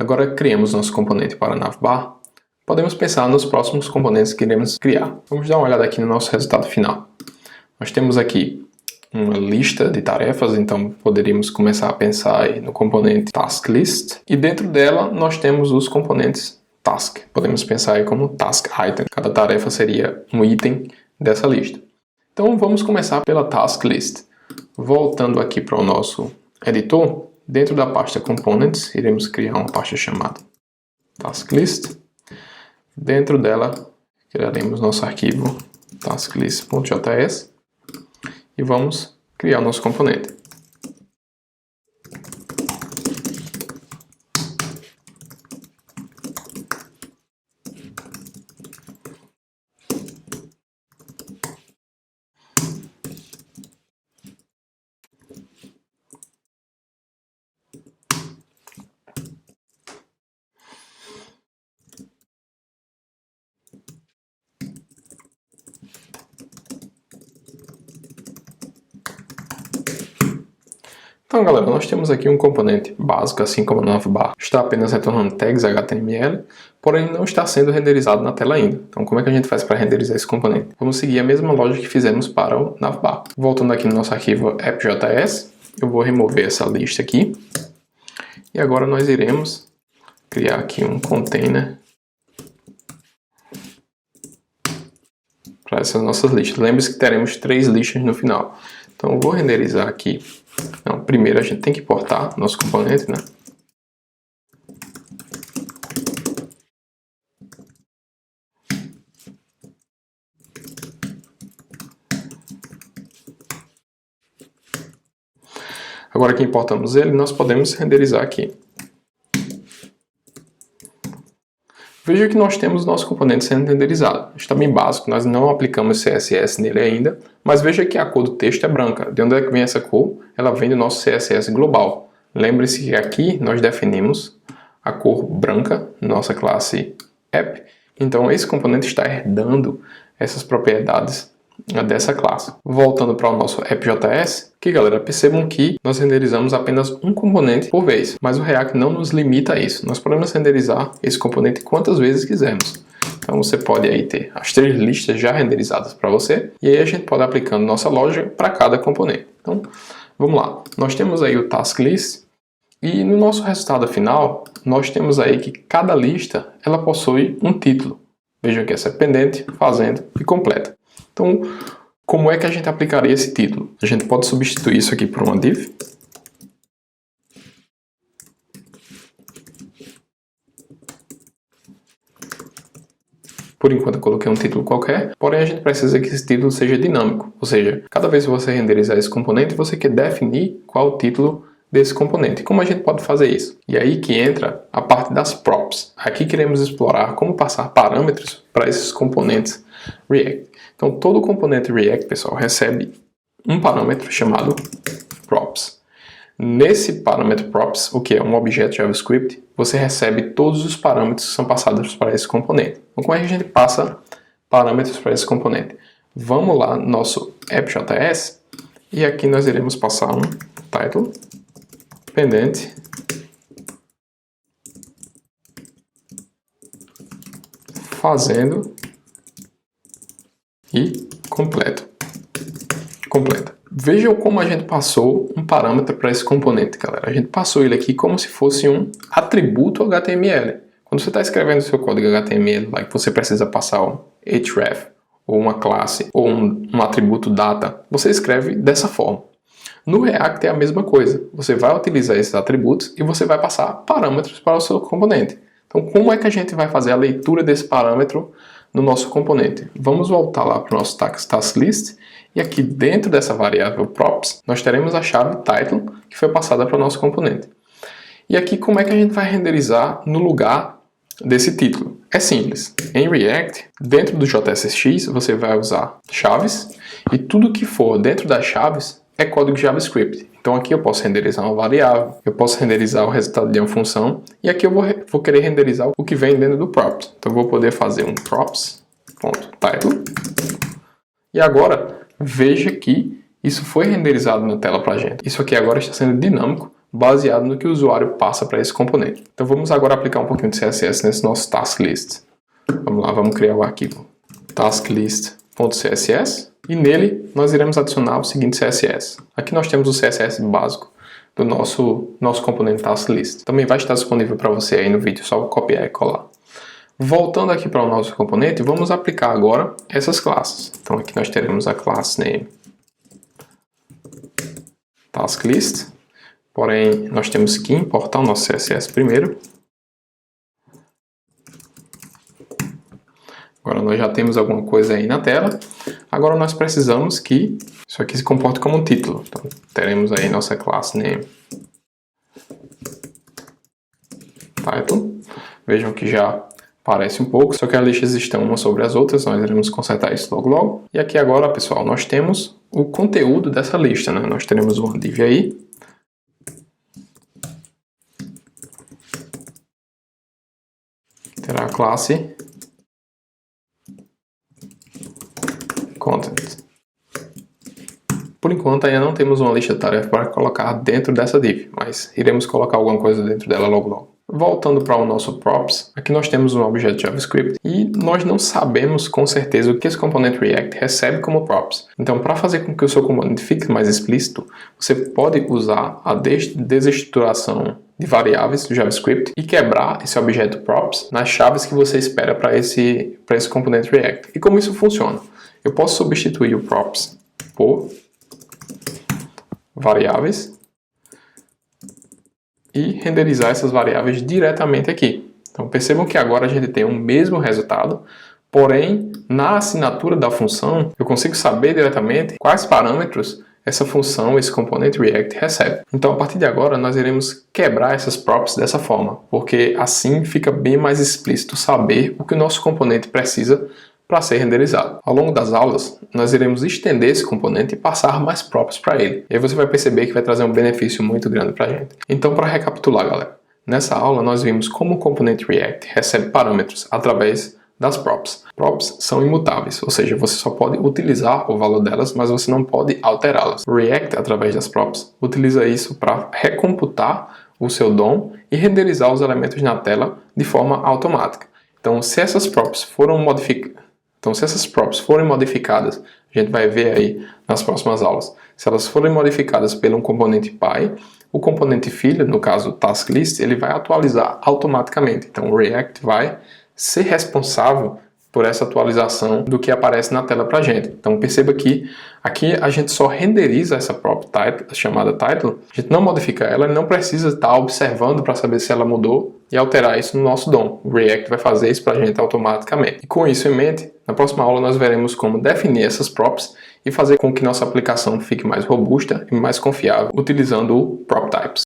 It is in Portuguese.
Agora criamos nosso componente para navbar, podemos pensar nos próximos componentes que iremos criar. Vamos dar uma olhada aqui no nosso resultado final. Nós temos aqui uma lista de tarefas, então poderíamos começar a pensar aí no componente task list, e dentro dela nós temos os componentes task. Podemos pensar aí como task item. Cada tarefa seria um item dessa lista. Então vamos começar pela task list. Voltando aqui para o nosso editor, dentro da pasta components, iremos criar uma pasta chamada task list. Dentro dela criaremos nosso arquivo tasklist.js e vamos criar o nosso componente. Então, galera, nós temos aqui um componente básico, assim como o navbar está apenas retornando tags HTML, porém não está sendo renderizado na tela ainda. Então, como é que a gente faz para renderizar esse componente? Vamos seguir a mesma lógica que fizemos para o navbar. Voltando aqui no nosso arquivo app.js, eu vou remover essa lista aqui. E agora nós iremos criar aqui um container para essas nossas listas. Lembre-se que teremos 3 listas no final. Então, eu vou renderizar aqui. Então, primeiro a gente tem que importar nosso componente, né? Agora que importamos ele, nós podemos renderizar aqui. Veja que nós temos nosso componente sendo renderizado. Está bem básico, nós não aplicamos CSS nele ainda, mas veja que a cor do texto é branca. De onde é que vem essa cor? Ela vem do nosso CSS global. Lembre-se que aqui nós definimos a cor branca, nossa classe app. Então esse componente está herdando essas propriedades dessa classe. Voltando para o nosso app.js, aqui galera, percebam que nós renderizamos apenas um componente por vez, mas o React não nos limita a isso. Nós podemos renderizar esse componente quantas vezes quisermos. Então você pode aí ter as 3 listas já renderizadas para você, e aí a gente pode aplicando nossa lógica para cada componente. Então vamos lá, nós temos aí o task list, e no nosso resultado final nós temos aí que cada lista ela possui um título. Vejam que essa é pendente, fazendo e completa. Então, como é que a gente aplicaria esse título? A gente pode substituir isso aqui por uma div. Por enquanto eu coloquei um título qualquer, porém a gente precisa que esse título seja dinâmico. Ou seja, cada vez que você renderizar esse componente, você quer definir qual o título desse componente. Como a gente pode fazer isso? E aí que entra a parte das props. Aqui queremos explorar como passar parâmetros para esses componentes React. Então todo componente React, pessoal, recebe um parâmetro chamado props. Nesse parâmetro props, o que é um objeto JavaScript, você recebe todos os parâmetros que são passados para esse componente. Então como é que a gente passa parâmetros para esse componente? Vamos lá no nosso app.js e aqui nós iremos passar um title pendente fazendo e completa. Vejam como a gente passou um parâmetro para esse componente, galera. A gente passou ele aqui como se fosse um atributo HTML. Quando você está escrevendo seu código HTML, lá que você precisa passar um href, ou uma classe, ou um atributo data, você escreve dessa forma. No React é a mesma coisa. Você vai utilizar esses atributos e você vai passar parâmetros para o seu componente. Então, como é que a gente vai fazer a leitura desse parâmetro no nosso componente? Vamos voltar lá para o nosso task list e aqui dentro dessa variável props nós teremos a chave title que foi passada para o nosso componente. E aqui como é que a gente vai renderizar no lugar desse título? É simples. Em React, dentro do JSX você vai usar chaves e tudo que for dentro das chaves é código JavaScript. Então aqui eu posso renderizar uma variável, eu posso renderizar o resultado de uma função, e aqui eu vou querer renderizar o que vem dentro do props. Então eu vou poder fazer um props.title. E agora, veja que isso foi renderizado na tela para a gente. Isso aqui agora está sendo dinâmico, baseado no que o usuário passa para esse componente. Então vamos agora aplicar um pouquinho de CSS nesse nosso task list. Vamos lá, vamos criar o arquivo tasklist.css e nele nós iremos adicionar o seguinte CSS. Aqui nós temos o CSS básico do nosso componente tasklist. Também vai estar disponível para você aí no vídeo, só copiar e colar. Voltando aqui para o nosso componente, vamos aplicar agora essas classes. Então aqui nós teremos a classe name tasklist, porém nós temos que importar o nosso CSS primeiro. Agora nós já temos alguma coisa aí na tela. Agora nós precisamos que isso aqui se comporte como um título. Então teremos aí nossa classe name title. Vejam que já parece um pouco, só que as listas estão umas sobre as outras, nós iremos consertar isso logo. E aqui agora, pessoal, nós temos o conteúdo dessa lista, né? Nós teremos uma div aí. Terá a classe content. Por enquanto ainda não temos uma lista de tarefas para colocar dentro dessa div, mas iremos colocar alguma coisa dentro dela logo. Voltando para o nosso props, aqui nós temos um objeto JavaScript e nós não sabemos com certeza o que esse componente React recebe como props. Então, para fazer com que o seu componente fique mais explícito, você pode usar a desestruturação de variáveis do JavaScript e quebrar esse objeto props nas chaves que você espera para esse componente React. E como isso funciona? Eu posso substituir o props por variáveis e renderizar essas variáveis diretamente aqui. Então percebam que agora a gente tem o mesmo resultado, porém na assinatura da função eu consigo saber diretamente quais parâmetros essa função, esse componente React recebe. Então a partir de agora nós iremos quebrar essas props dessa forma, porque assim fica bem mais explícito saber o que o nosso componente precisa para ser renderizado. Ao longo das aulas, nós iremos estender esse componente e passar mais props para ele. E aí você vai perceber que vai trazer um benefício muito grande para a gente. Então, para recapitular, galera, nessa aula nós vimos como o componente React recebe parâmetros através das props. Props são imutáveis, ou seja, você só pode utilizar o valor delas, mas você não pode alterá-las. O React, através das props, utiliza isso para recomputar o seu DOM e renderizar os elementos na tela de forma automática. Então, se essas props forem modificadas, a gente vai ver aí nas próximas aulas, se elas forem modificadas pelo um componente pai, o componente filho, no caso o tasklist, ele vai atualizar automaticamente. Então o React vai ser responsável por essa atualização do que aparece na tela pra gente. Então perceba que aqui a gente só renderiza essa prop title, chamada title, a gente não modifica ela e não precisa estar observando para saber se ela mudou e alterar isso no nosso DOM. O React vai fazer isso pra gente automaticamente. E com isso em mente, na próxima aula nós veremos como definir essas props e fazer com que nossa aplicação fique mais robusta e mais confiável utilizando o prop types.